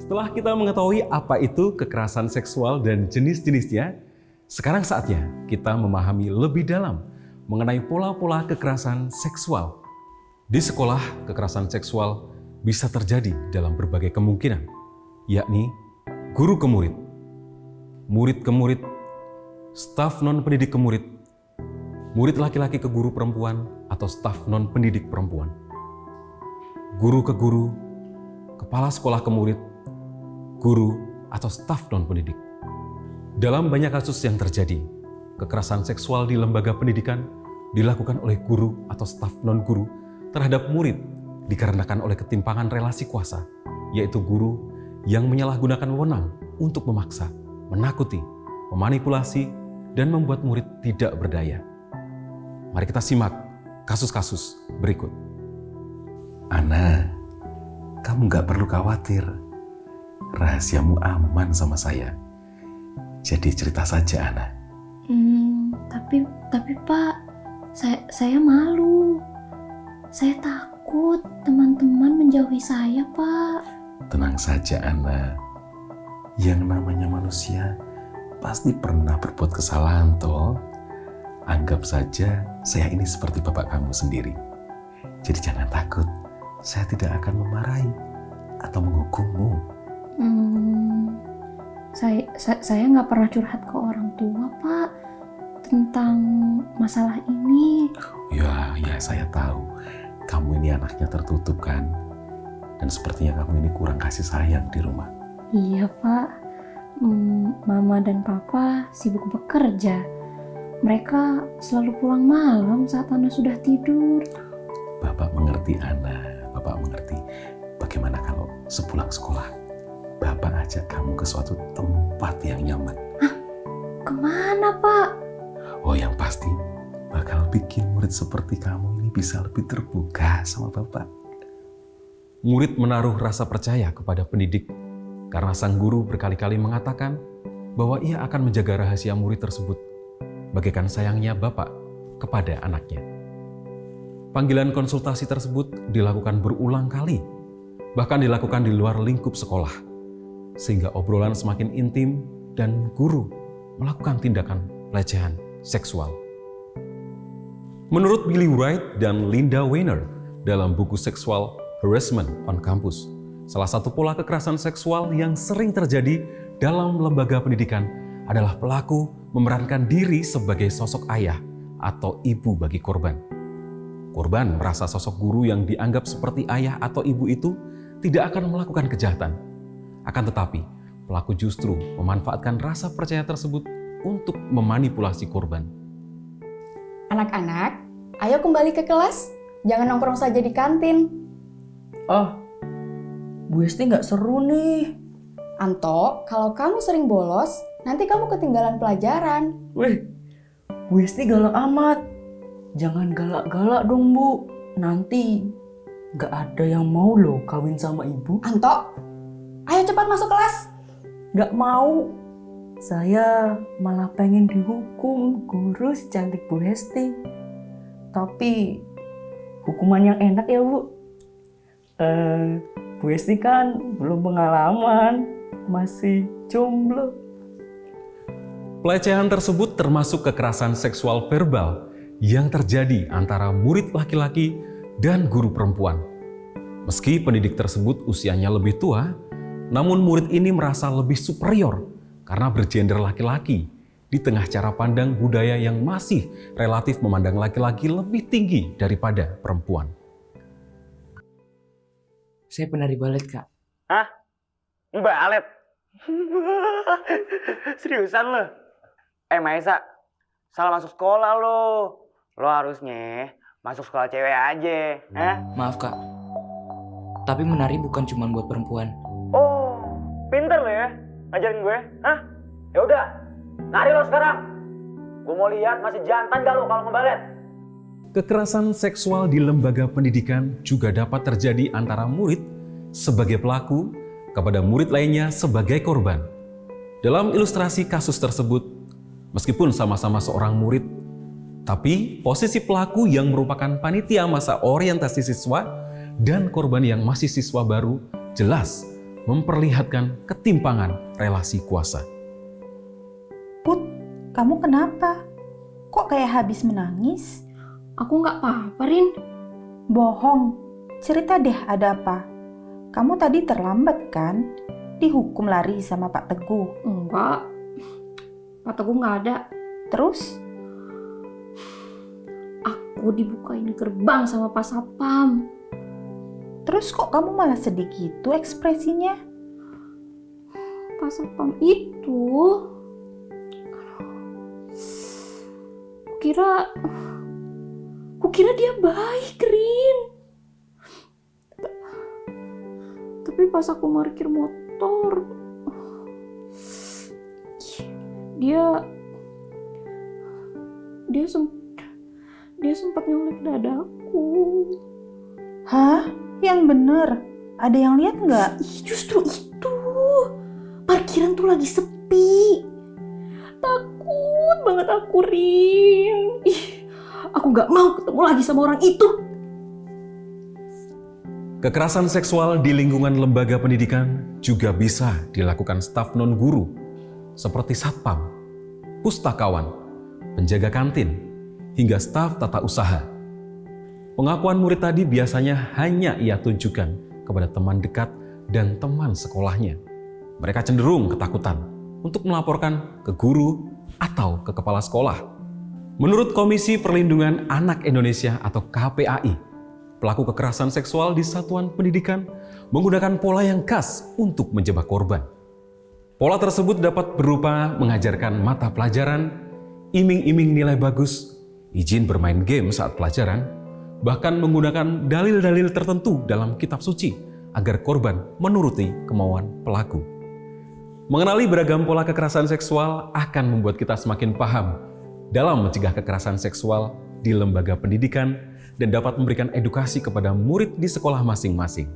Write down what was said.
Setelah kita mengetahui apa itu kekerasan seksual dan jenis-jenisnya, sekarang saatnya kita memahami lebih dalam mengenai pola-pola kekerasan seksual. Di sekolah, kekerasan seksual bisa terjadi dalam berbagai kemungkinan, yakni guru ke murid, murid ke murid, staf non-pendidik ke murid, murid laki-laki ke guru perempuan atau staf non-pendidik perempuan, guru ke guru, kepala sekolah ke murid, guru atau staf non-pendidik. Dalam banyak kasus yang terjadi, kekerasan seksual di lembaga pendidikan dilakukan oleh guru atau staf non-guru terhadap murid dikarenakan oleh ketimpangan relasi kuasa, yaitu guru yang menyalahgunakan wewenang untuk memaksa, menakuti, memanipulasi, dan membuat murid tidak berdaya. Mari kita simak kasus-kasus berikut. Ana, kamu gak perlu khawatir. Rahasiamu aman sama saya. Jadi cerita saja, Ana. Tapi Pak, saya malu. Saya takut teman-teman menjauhi saya, Pak. Tenang saja, Ana. Yang namanya manusia pasti pernah berbuat kesalahan, toh. Anggap saja saya ini seperti bapak kamu sendiri. Jadi jangan takut. Saya tidak akan memarahi atau menghukummu. Saya nggak pernah curhat ke orang tua, Pak, tentang masalah ini. Ya, saya tahu. Kamu ini anaknya tertutup kan? Dan sepertinya kamu ini kurang kasih sayang di rumah. Iya, Pak. Mama dan Papa sibuk bekerja. Mereka selalu pulang malam saat Ana sudah tidur. Bapak mengerti, Ana. Bapak mengerti. Bagaimana kalau sepulang sekolah, Bapak ajak kamu ke suatu tempat yang nyaman? Hah? Kemana, Pak? Oh, yang pasti bakal bikin murid seperti kamu ini bisa lebih terbuka sama Bapak. Murid menaruh rasa percaya kepada pendidik karena sang guru berkali-kali mengatakan bahwa ia akan menjaga rahasia murid tersebut, bagaikan sayangnya bapak kepada anaknya. Panggilan konsultasi tersebut dilakukan berulang kali, bahkan dilakukan di luar lingkup sekolah, sehingga obrolan semakin intim dan guru melakukan tindakan pelecehan seksual. Menurut Billy Wright dan Linda Weiner dalam buku Sexual Harassment on Campus, salah satu pola kekerasan seksual yang sering terjadi dalam lembaga pendidikan adalah pelaku memerankan diri sebagai sosok ayah atau ibu bagi korban. Korban merasa sosok guru yang dianggap seperti ayah atau ibu itu tidak akan melakukan kejahatan. Akan tetapi, pelaku justru memanfaatkan rasa percaya tersebut untuk memanipulasi korban. Anak-anak, ayo kembali ke kelas. Jangan nongkrong saja di kantin. Oh, Bu Esti nggak seru nih. Anto, kalau kamu sering bolos, nanti kamu ketinggalan pelajaran. Wih, Bu Esti galak amat. Jangan galak-galak dong, Bu. Nanti nggak ada yang mau loh kawin sama ibu. Anto, ayo cepat masuk kelas. Nggak mau. Saya malah pengen dihukum guru secantik Bu Hesti. Tapi hukuman yang enak ya, Bu. Bu Hesti kan belum pengalaman, masih jomblo. Pelecehan tersebut termasuk kekerasan seksual verbal yang terjadi antara murid laki-laki dan guru perempuan. Meski pendidik tersebut usianya lebih tua, namun murid ini merasa lebih superior karena bergender laki-laki di tengah cara pandang budaya yang masih relatif memandang laki-laki lebih tinggi daripada perempuan. Saya pernah di balet, Kak. Hah? Balet? Seriusan lo? Maisa, salah masuk sekolah lo. Lo harusnya masuk sekolah cewek aja. Maaf, Kak. Tapi menari bukan cuma buat perempuan. Oh, pinter lo ya ngajarin gue. Hah? Ya udah, nari lo sekarang. Gue mau lihat masih jantan gak lo kalau ngebalet. Kekerasan seksual di lembaga pendidikan juga dapat terjadi antara murid sebagai pelaku kepada murid lainnya sebagai korban. Dalam ilustrasi kasus tersebut, meskipun sama-sama seorang murid, tapi posisi pelaku yang merupakan panitia masa orientasi siswa dan korban yang masih siswa baru jelas memperlihatkan ketimpangan relasi kuasa. Put, kamu kenapa? Kok kayak habis menangis? Aku nggak apa-apa, Rin. Bohong. Cerita deh ada apa. Kamu tadi terlambat kan? Dihukum lari sama Pak Teguh. Enggak. Pak Teguh nggak ada. Terus? Aku dibukain gerbang sama Pak Sapam. Terus kok kamu malah sedih gitu ekspresinya? Pak Sapam itu... Kukira dia baik, Rin. Tapi pas aku parkir motor, dia sempat nyolek dadaku. Hah? Yang bener? Ada yang lihat nggak? Ih, justru itu. Parkiran tuh lagi sepi. Takut banget aku, Rin. Ih, aku gak mau ketemu lagi sama orang itu. Kekerasan seksual di lingkungan lembaga pendidikan juga bisa dilakukan staf non-guru seperti satpam, pustakawan, penjaga kantin, hingga staf tata usaha. Pengakuan murid tadi biasanya hanya ia tunjukkan kepada teman dekat dan teman sekolahnya. Mereka cenderung ketakutan untuk melaporkan ke guru atau ke kepala sekolah. Menurut Komisi Perlindungan Anak Indonesia atau KPAI, pelaku kekerasan seksual di satuan pendidikan menggunakan pola yang khas untuk menjebak korban. Pola tersebut dapat berupa mengajarkan mata pelajaran, iming-iming nilai bagus, izin bermain game saat pelajaran, bahkan menggunakan dalil-dalil tertentu dalam kitab suci agar korban menuruti kemauan pelaku. Mengenali beragam pola kekerasan seksual akan membuat kita semakin paham dalam mencegah kekerasan seksual di lembaga pendidikan dan dapat memberikan edukasi kepada murid di sekolah masing-masing.